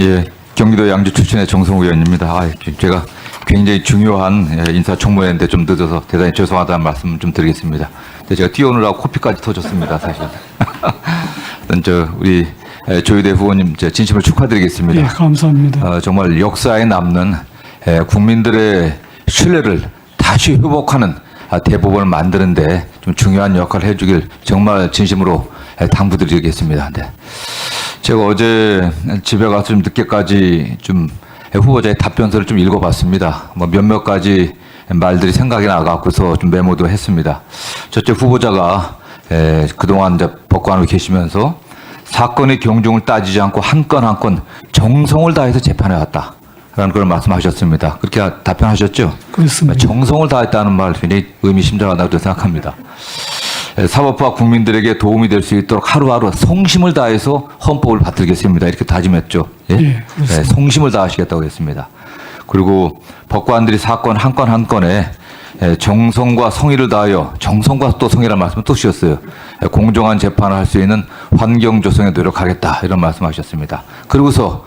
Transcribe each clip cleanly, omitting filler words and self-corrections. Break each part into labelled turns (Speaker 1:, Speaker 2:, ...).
Speaker 1: 예, 경기도 양주 출신의 정성우 의원입니다. 제가 굉장히 중요한 인사청문회인데 좀 늦어서 대단히 죄송하다는 말씀 좀 드리겠습니다. 근데 제가 뛰어오느라고 코피까지 터졌습니다, 사실. 우리 조희대 후보님 진심을 축하드리겠습니다.
Speaker 2: 예, 감사합니다.
Speaker 1: 정말 역사에 남는 국민들의 신뢰를 다시 회복하는 대법원을 만드는데 좀 중요한 역할을 해주길 정말 진심으로 당부드리겠습니다. 네. 제가 어제 집에 가서 좀 늦게까지 좀 후보자의 답변서를 좀 읽어봤습니다. 몇몇 가지 말들이 생각이 나갖고서 좀 메모도 했습니다. 첫째, 후보자가 그동안 이제 법관으로 계시면서 사건의 경중을 따지지 않고 한 건 한 건 정성을 다해서 재판해왔다. 라는 걸 말씀하셨습니다. 그렇게 답변하셨죠?
Speaker 2: 그렇습니다.
Speaker 1: 정성을 다했다는 말 굉장히 의미심장하다고 생각합니다. 사법부와 국민들에게 도움이 될 수 있도록 하루하루 성심을 다해서 헌법을 받들겠습니다. 이렇게 다짐했죠. 예?
Speaker 2: 예, 그렇습니다.
Speaker 1: 성심을 다하시겠다고 했습니다. 그리고 법관들이 사건 한 건 한 건에 정성과 성의를 다하여, 정성과 또 성의라는 말씀을 또 주셨어요. 공정한 재판을 할 수 있는 환경 조성에 노력하겠다, 이런 말씀하셨습니다. 그리고서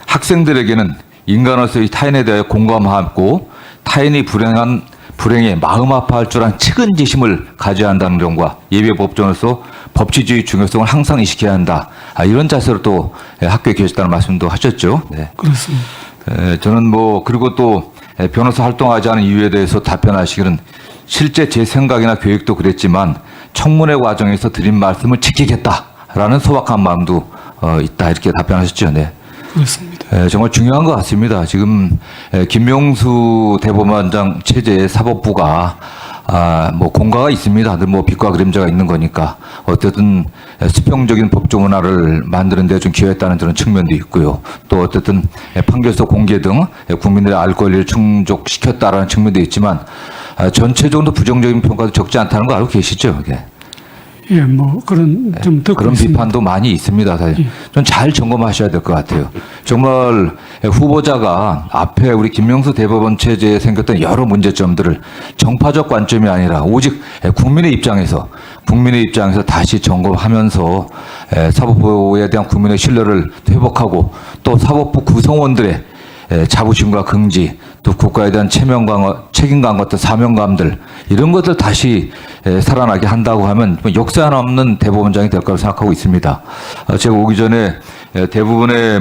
Speaker 1: 학생들에게는 인간으로서의 타인에 대하여 공감하고 타인이 불행에 마음 아파할 줄 아는 측은지심을 가져야 한다는 점과 예비법조로서 법치주의 중요성을 항상 인식해야 한다. 이런 자세로 또 학교에 계셨다는 말씀도 하셨죠. 네.
Speaker 2: 그렇습니다.
Speaker 1: 저는 그리고 또 변호사 활동하지 않은 이유에 대해서 답변하시기는 실제 제 생각이나 교육도 그랬지만 청문회 과정에서 드린 말씀을 지키겠다라는 소박한 마음도 있다. 이렇게 답변하셨죠. 네.
Speaker 2: 그렇습니다.
Speaker 1: 정말 중요한 것 같습니다. 지금 김명수 대법원장 체제의 사법부가 공과가 있습니다. 늘 빛과 그림자가 있는 거니까 어쨌든 수평적인 법조 문화를 만드는 데 좀 기여했다는 그런 측면도 있고요. 또 어쨌든 판결서 공개 등 국민들의 알 권리를 충족시켰다라는 측면도 있지만 전체적으로 부정적인 평가도 적지 않다는 거 알고 계시죠? 이게.
Speaker 2: 예, 그런 좀 듣고
Speaker 1: 그런
Speaker 2: 있습니다.
Speaker 1: 비판도 많이 있습니다. 사실 좀 잘 점검하셔야 될 것 같아요. 정말 후보자가 앞에 우리 김명수 대법원 체제에 생겼던 여러 문제점들을 정파적 관점이 아니라 오직 국민의 입장에서 다시 점검하면서 사법부에 대한 국민의 신뢰를 회복하고 또 사법부 구성원들의 자부심과 긍지, 또 국가에 대한 책임감 같은 사명감들, 이런 것들 다시 살아나게 한다고 하면 역사에 남는 대법원장이 될 거라고 생각하고 있습니다. 제가 오기 전에 대부분의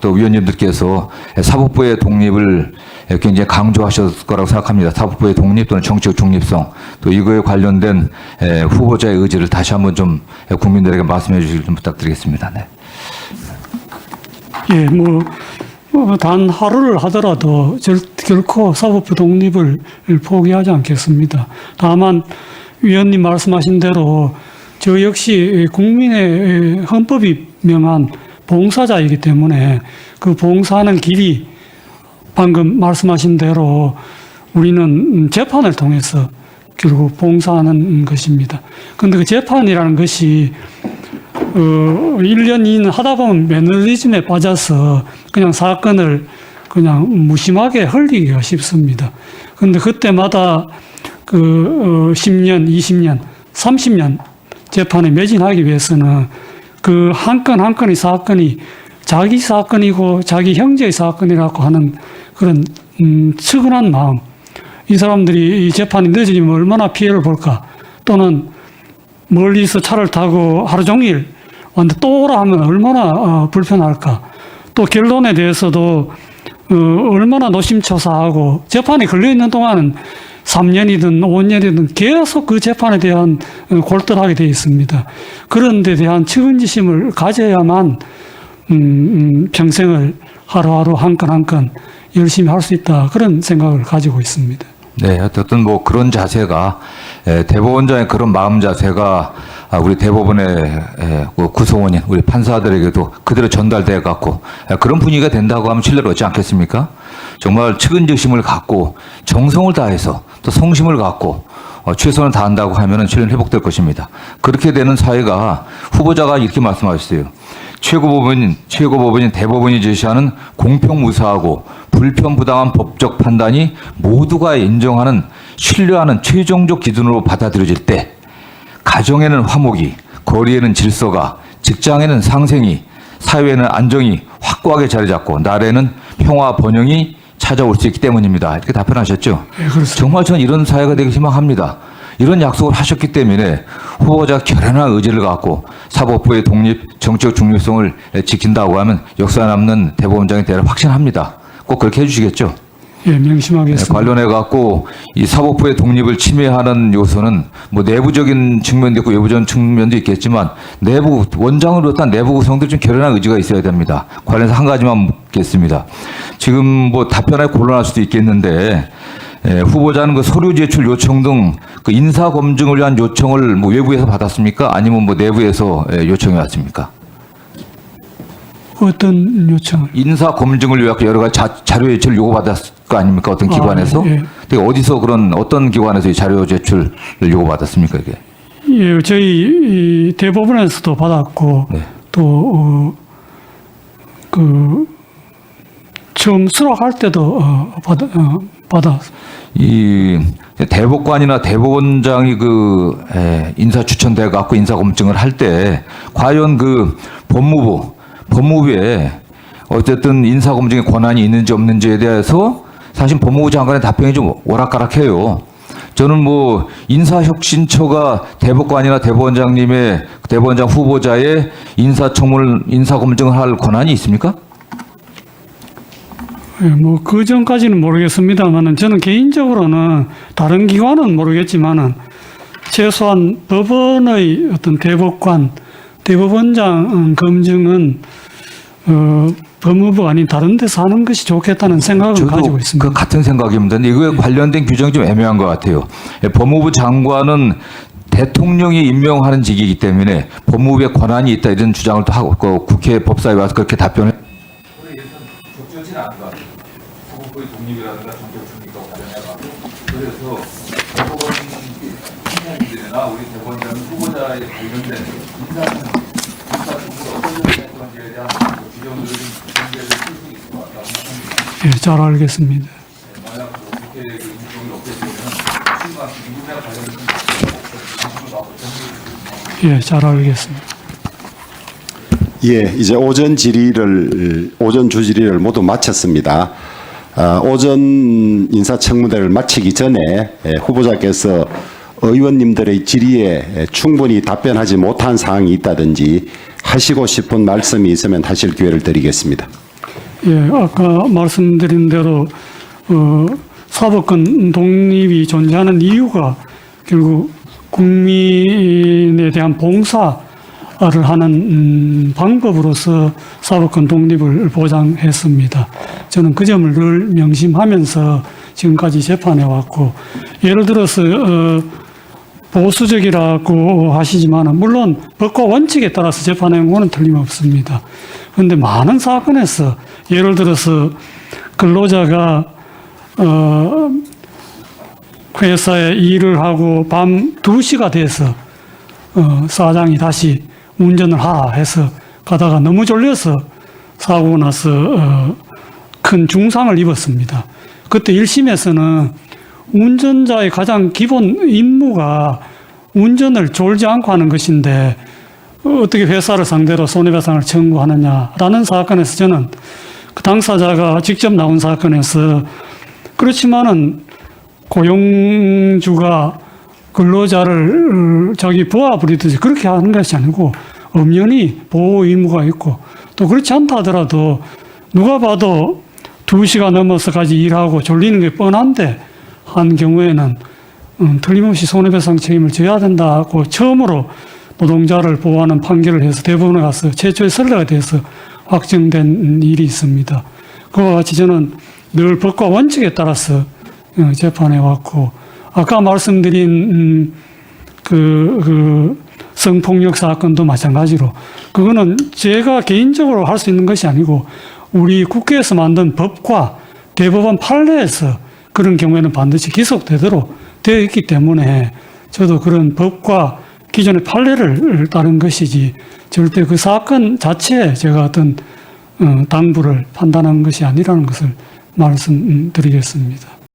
Speaker 1: 또 위원님들께서 사법부의 독립을 굉장히 강조하셨을 거라고 생각합니다. 사법부의 독립 또는 정치적 중립성, 또 이거에 관련된 후보자의 의지를 다시 한번 좀 국민들에게 말씀해 주시길 좀 부탁드리겠습니다. 네.
Speaker 2: 예, 단 하루를 하더라도 결코 사법부 독립을 포기하지 않겠습니다. 다만 위원님 말씀하신 대로 저 역시 국민의 헌법이 명한 봉사자이기 때문에 그 봉사하는 길이 방금 말씀하신 대로 우리는 재판을 통해서 결국 봉사하는 것입니다. 그런데 그 재판이라는 것이 1년, 2년 하다 보면 매너리즘에 빠져서 그냥 사건을 그냥 무심하게 흘리기가 쉽습니다. 그런데 그때마다 10년, 20년, 30년 재판에 매진하기 위해서는 그 한 건 한 건의 사건이 자기 사건이고 자기 형제의 사건이라고 하는 그런 측은한 마음, 이 사람들이 이 재판이 늦어지면 얼마나 피해를 볼까, 또는 멀리서 차를 타고 하루 종일 왔는데 또 오라 하면 얼마나 불편할까, 또 결론에 대해서도 얼마나 노심초사하고 재판에 걸려있는 동안은 3년이든 5년이든 계속 그 재판에 대한 골똘하게 되어 있습니다. 그런 데 대한 측은지심을 가져야만 평생을 하루하루 한 건 한 건 열심히 할 수 있다, 그런 생각을 가지고 있습니다.
Speaker 1: 네, 어쨌든 그런 자세가 대법원장의 그런 마음 자세가 우리 대법원의 구성원인 우리 판사들에게도 그대로 전달돼 갖고 그런 분위기가 된다고 하면 신뢰를 얻지 않겠습니까? 정말 측은지심을 갖고 정성을 다해서 또 성심을 갖고 최선을 다한다고 하면 신뢰는 회복될 것입니다. 그렇게 되는 사회가, 후보자가 이렇게 말씀하셨어요. 최고법원인 대법원이 제시하는 공평무사하고 불편부당한 법적 판단이 모두가 인정하는, 신뢰하는 최종적 기준으로 받아들여질 때 가정에는 화목이, 거리에는 질서가, 직장에는 상생이, 사회에는 안정이 확고하게 자리 잡고 나라에는 평화 번영이 찾아올 수 있기 때문입니다. 이렇게 답변하셨죠.
Speaker 2: 예, 그렇습니다.
Speaker 1: 정말 저는 이런 사회가 되기 희망합니다. 이런 약속을 하셨기 때문에 후보자가 결연한 의지를 갖고 사법부의 독립, 정치적 중립성을 지킨다고 하면 역사 남는 대법원장이 되리라 확신합니다. 꼭 그렇게 해주시겠죠.
Speaker 2: 예, 명심하겠습니다.
Speaker 1: 관련해 갖고 이 사법부의 독립을 침해하는 요소는 뭐 내부적인 측면도 있고 외부적인 측면도 있겠지만 내부 원장을 비롯한 내부 구성들 좀 결연한 의지가 있어야 됩니다. 관련해서 한 가지만 묻겠습니다. 지금 뭐 답변에 곤란할 수도 있겠는데 후보자는 그 서류 제출 요청 등 그 인사 검증을 위한 요청을 뭐 외부에서 받았습니까? 아니면 뭐 내부에서 요청이 왔습니까?
Speaker 2: 어떤 요청을?
Speaker 1: 인사 검증을 위해 여러 가지 자료 제출 요구받았을 거 아닙니까? 어떤 기관에서?
Speaker 2: 예.
Speaker 1: 근데 어디서 그런 어떤 기관에서 이 자료 제출을 요구받았습니까? 이게?
Speaker 2: 예, 저희 이 대법원에서도 받았고
Speaker 1: 네.
Speaker 2: 또 처음 수락할 때도 받았.
Speaker 1: 이 대법관이나 대법원장이 그 인사 추천돼 갖고 인사 검증을 할 때 과연 그 법무부에 어쨌든 인사 검증의 권한이 있는지 없는지에 대해서 사실 법무부 장관의 답변이 좀 오락가락해요. 저는 뭐 인사혁신처가 대법관이나 대법원장 후보자의 인사 검증을 할 권한이 있습니까?
Speaker 2: 예, 뭐 그 전까지는 모르겠습니다만은 저는 개인적으로는 다른 기관은 모르겠지만은 최소한 법원의 어떤 대법원장 검증은 법무부가 아닌 다른 데서 하는 것이 좋겠다는 생각을 가지고 있습니다.
Speaker 1: 그 같은 생각입니다. 근데 이거에 관련된 규정이 좀 애매한 것 같아요. 법무부 장관은 대통령이 임명하는 직이기 때문에 법무부에 권한이 있다 이런 주장을 또 하고 국회 법사위에 와서 그렇게 답변을. 적절치는 않은 것 같아요. 사법부의 독립이라든가 정적 중립과 관련해가지고 그래서 대법원 총장님들이나 우리 대법원장 후보자에 관련된 인사 정보가 어떤 건지에 대한 규정을 좀 공개를 쓸수 있을 것 같다고 생각합니다.
Speaker 2: 예, 잘 알겠습니다.
Speaker 1: 만약 국회 그 인정이 없게 되면 순간 미국에 관련해서 관심을 갖고 정리를 해주시면.
Speaker 2: 예, 잘 알겠습니다.
Speaker 3: 예, 이제 오전 주질의를 모두 마쳤습니다. 오전 인사청문회를 마치기 전에 후보자께서 의원님들의 질의에 충분히 답변하지 못한 사항이 있다든지 하시고 싶은 말씀이 있으면 하실 기회를 드리겠습니다.
Speaker 2: 예, 아까 말씀드린 대로 사법권 독립이 존재하는 이유가 결국 국민에 대한 봉사를 하는 방법으로서 사법권 독립을 보장했습니다. 저는 그 점을 늘 명심하면서 지금까지 재판해 왔고, 예를 들어서 보수적이라고 하시지만 물론 법과 원칙에 따라서 재판하는 것은 틀림없습니다. 그런데 많은 사건에서 예를 들어서 근로자가 회사에 일을 하고 밤 2시가 돼서 사장이 다시 운전을 하라 해서 가다가 너무 졸려서 사고 나서 큰 중상을 입었습니다. 그때 1심에서는 운전자의 가장 기본 임무가 운전을 졸지 않고 하는 것인데 어떻게 회사를 상대로 손해배상을 청구하느냐라는 사건에서 저는 그 당사자가 직접 나온 사건에서 그렇지만은 고용주가 근로자를 자기 부하 부리듯이 그렇게 하는 것이 아니고 엄연히 보호 의무가 있고 또 그렇지 않다 하더라도 누가 봐도 2시가 넘어서까지 일하고 졸리는 게 뻔한데 한 경우에는 틀림없이 손해배상 책임을 져야 된다고 처음으로 노동자를 보호하는 판결을 해서 대법원에 가서 최초의 선례가 돼서 확정된 일이 있습니다. 그와 같이 저는 늘 법과 원칙에 따라서 재판해 왔고 아까 말씀드린 성폭력 사건도 마찬가지로 그거는 제가 개인적으로 할 수 있는 것이 아니고 우리 국회에서 만든 법과 대법원 판례에서 그런 경우에는 반드시 기속되도록 되어 있기 때문에 저도 그런 법과 기존의 판례를 따른 것이지 절대 그 사건 자체에 제가 어떤 당부를 판단한 것이 아니라는 것을 말씀드리겠습니다.